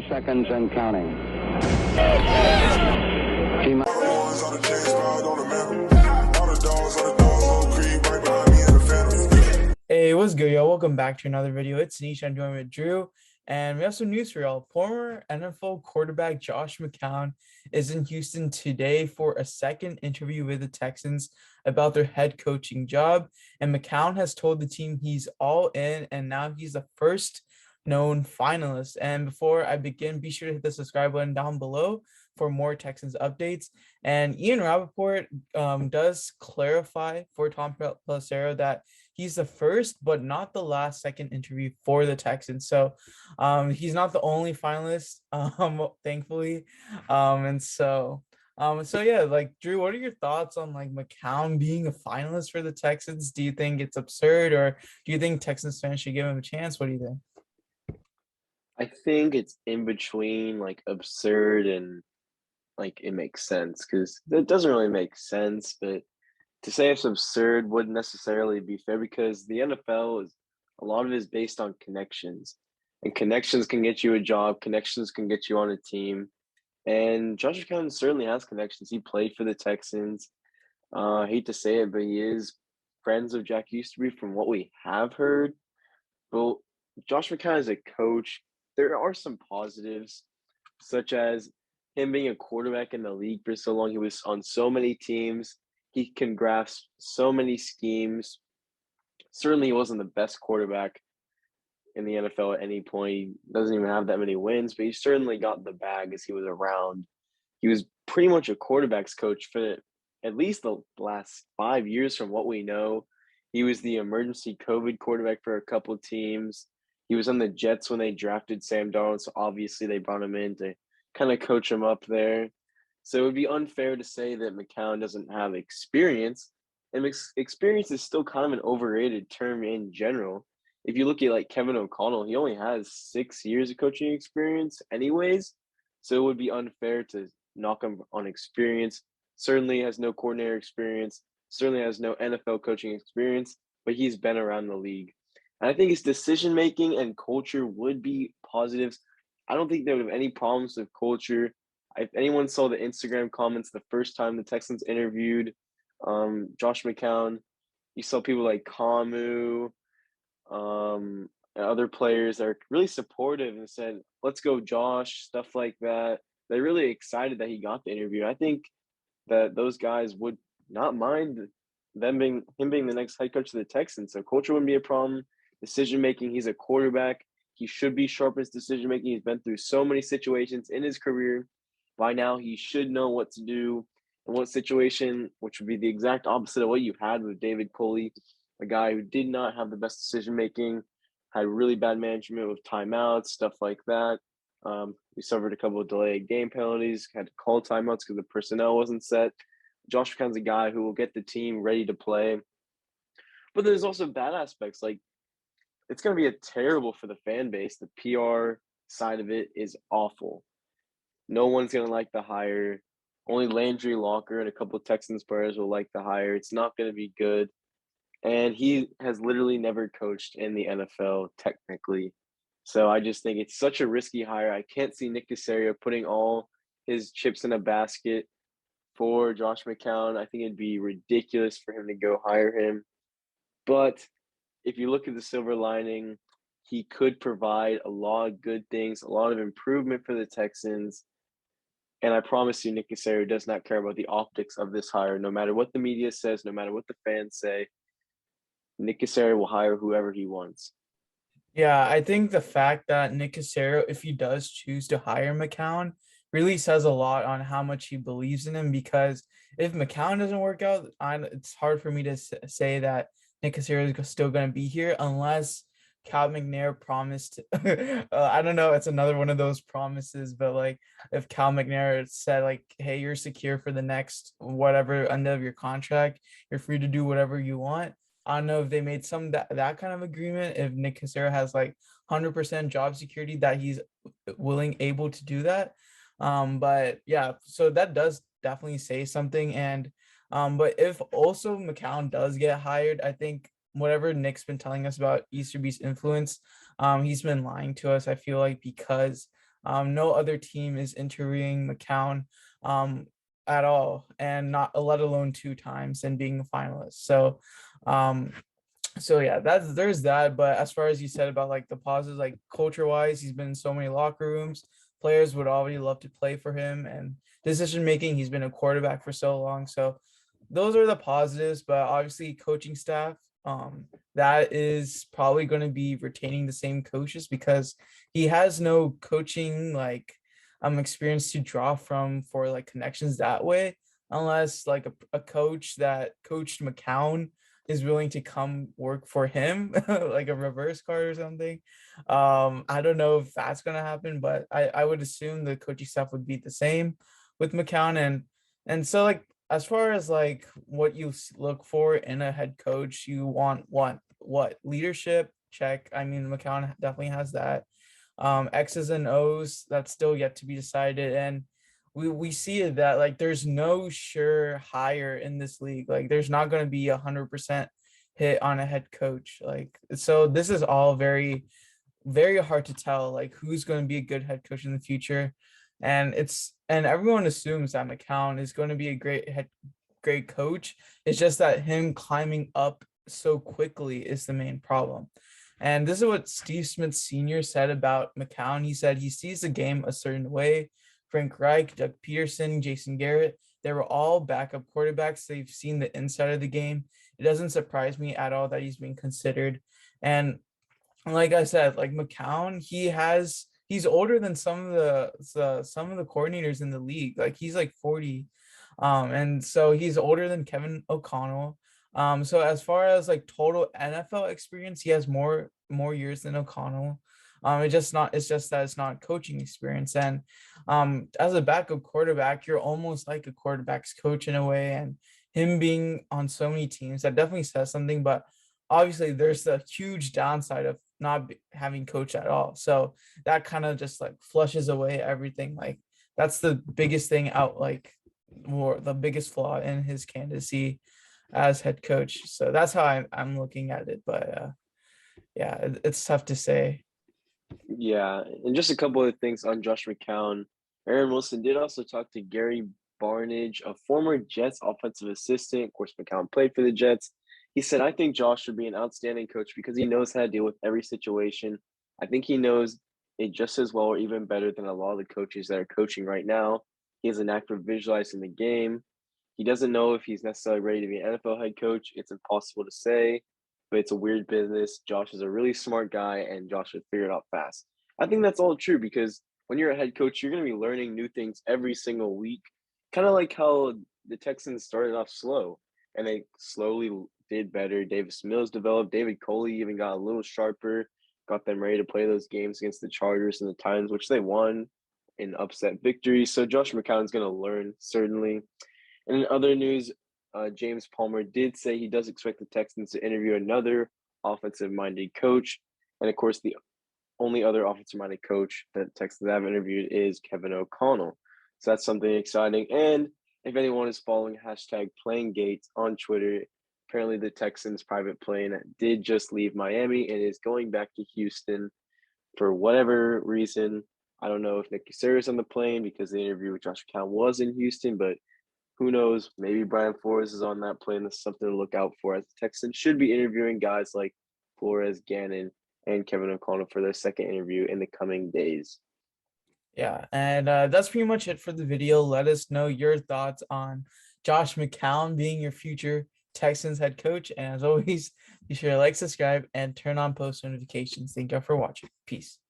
30 seconds and counting. Hey, what's good, y'all? Welcome back to another video. It's Anish. I'm joined with Drew, and we have some news for y'all. Former NFL quarterback Josh McCown is in Houston today for a second interview with the Texans about their head coaching job. And McCown has told the team he's all in, and now he's the first known finalist. And before I begin, be sure to hit the subscribe button down below for more Texans updates. And Ian Rappaport does clarify for Tom Pelissero that he's the first but not the last second interview for the Texans. So he's not the only finalist, thankfully. So yeah, like Drew, what are your thoughts on like McCown being a finalist for the Texans? Do you think it's absurd, or do you think Texans fans should give him a chance? What do you think? I think it's in between like absurd and like it makes sense because it doesn't really make sense, but to say it's absurd wouldn't necessarily be fair because the NFL is a lot of it is based on connections, and connections can get you a job, connections can get you on a team, and Josh McCown certainly has connections. He played for the Texans. I hate to say it, but he is friends of Jack Easterby from what we have heard. But Josh McCown as a coach, there are some positives, such as him being a quarterback in the league for so long. He was on so many teams. He can grasp so many schemes. Certainly, he wasn't the best quarterback in the NFL at any point. He doesn't even have that many wins, but he certainly got the bag as he was around. He was pretty much a quarterback's coach for at least the last 5 years from what we know. He was the emergency COVID quarterback for a couple of teams. He was on the Jets when they drafted Sam Darnold, so obviously they brought him in to kind of coach him up there. So it would be unfair to say that McCown doesn't have experience, and experience is still kind of an overrated term in general. If you look at like Kevin O'Connell, he only has 6 years of coaching experience anyways, so it would be unfair to knock him on experience. Certainly has no coordinator experience, certainly has no NFL coaching experience, but he's been around the league. And I think his decision making and culture would be positives. I don't think they would have any problems with culture. If anyone saw the Instagram comments the first time the Texans interviewed Josh McCown, you saw people like Kamu and other players that are really supportive and said, let's go, Josh, stuff like that. They're really excited that he got the interview. I think that those guys would not mind him being the next head coach of the Texans. So culture wouldn't be a problem. Decision making, he's a quarterback. He should be sharp in his decision making. He's been through so many situations in his career. By now, he should know what to do in what situation, which would be the exact opposite of what you had with David Culley, a guy who did not have the best decision making, had really bad management with timeouts, stuff like that. We suffered a couple of delayed game penalties, had to call timeouts because the personnel wasn't set. Josh McCown's a guy who will get the team ready to play. But there's also bad aspects, like it's going to be terrible for the fan base. The PR side of it is awful. No one's going to like the hire. Only Landry Locker and a couple of Texans players will like the hire. It's not going to be good. And he has literally never coached in the NFL, technically. So I just think it's such a risky hire. I can't see Nick Caserio putting all his chips in a basket for Josh McCown. I think it'd be ridiculous for him to go hire him. But if you look at the silver lining, he could provide a lot of good things, a lot of improvement for the Texans. And I promise you, Nick Caserio does not care about the optics of this hire. No matter what the media says, no matter what the fans say, Nick Caserio will hire whoever he wants. Yeah, I think the fact that Nick Caserio, if he does choose to hire McCown, really says a lot on how much he believes in him. Because if McCown doesn't work out, it's hard for me to say that Nick Caserio is still going to be here unless Cal McNair promised. I don't know. It's another one of those promises, but like if Cal McNair said like, "Hey, you're secure for the next whatever end of your contract, you're free to do whatever you want." I don't know if they made that kind of agreement. If Nick Caserio has like 100% job security, that he's able to do that. But yeah, so that does definitely say something. And but if also McCown does get hired, I think whatever Nick's been telling us about Easterby's influence, he's been lying to us, I feel like, because No other team is interviewing McCown at all, and not let alone 2 times and being a finalist. Um, so yeah, there's that. But as far as you said about like the positives, like culture wise, he's been in so many locker rooms. Players would already love to play for him, and decision making, he's been a quarterback for so long. So those are the positives. But obviously coaching staff, that is probably going to be retaining the same coaches because he has no coaching like experience to draw from for like connections that way, unless like a coach that coached McCown is willing to come work for him, like a reverse card or something. I don't know if that's gonna happen, but I would assume the coaching staff would be the same with McCown. And so like as far as like what you look for in a head coach, you want what leadership, check. I mean, McCown definitely has that. X's and O's, that's still yet to be decided. And we see it that like there's no sure hire in this league. Like there's not going to be 100% hit on a head coach. Like so this is all very hard to tell like who's going to be a good head coach in the future. And everyone assumes that McCown is going to be a great coach. It's just that him climbing up so quickly is the main problem. And this is what Steve Smith Sr. said about McCown. He said he sees the game a certain way. Frank Reich, Doug Peterson, Jason Garrett, they were all backup quarterbacks. They've seen the inside of the game. It doesn't surprise me at all that he's being considered. And like I said, like McCown, he's older than some of the coordinators in the league. Like he's like 40. And so he's older than Kevin O'Connell. So as far as like total NFL experience, he has more years than O'Connell. It's just that it's not coaching experience. And as a backup quarterback, you're almost like a quarterback's coach in a way. And him being on so many teams, that definitely says something. But obviously there's the huge downside of not having coach at all. So that kind of just like flushes away everything. Like that's the biggest thing out, like more the biggest flaw in his candidacy as head coach. So that's how I'm looking at it. But yeah, it's tough to say. Yeah, and just a couple of things on Josh McCown. Aaron Wilson did also talk to Gary Barnage, a former Jets offensive assistant. Of course, McCown played for the Jets. He said, I think Josh would be an outstanding coach because he knows how to deal with every situation. I think he knows it just as well or even better than a lot of the coaches that are coaching right now. He has a knack for visualizing the game. He doesn't know if he's necessarily ready to be an NFL head coach. It's impossible to say, but it's a weird business. Josh is a really smart guy, and Josh would figure it out fast. I think that's all true because when you're a head coach, you're going to be learning new things every single week. Kind of like how the Texans started off slow and they slowly did better. Davis Mills developed. David Coley even got a little sharper, got them ready to play those games against the Chargers and the Titans, which they won in upset victories. So Josh McCown's going to learn, certainly. And in other news, James Palmer did say he does expect the Texans to interview another offensive-minded coach. And of course, the only other offensive-minded coach that Texans have interviewed is Kevin O'Connell. So that's something exciting. And if anyone is following hashtag #PlayingGate on Twitter, apparently the Texans private plane did just leave Miami and is going back to Houston for whatever reason. I don't know if Nick Casario is on the plane because the interview with Josh McCown was in Houston, but who knows? Maybe Brian Flores is on that plane. That's something to look out for, as the Texans should be interviewing guys like Flores, Gannon, and Kevin O'Connell for their second interview in the coming days. Yeah, and that's pretty much it for the video. Let us know your thoughts on Josh McCown being your future Texans head coach. And as always, be sure to like, subscribe, and turn on post notifications. Thank you for watching. Peace.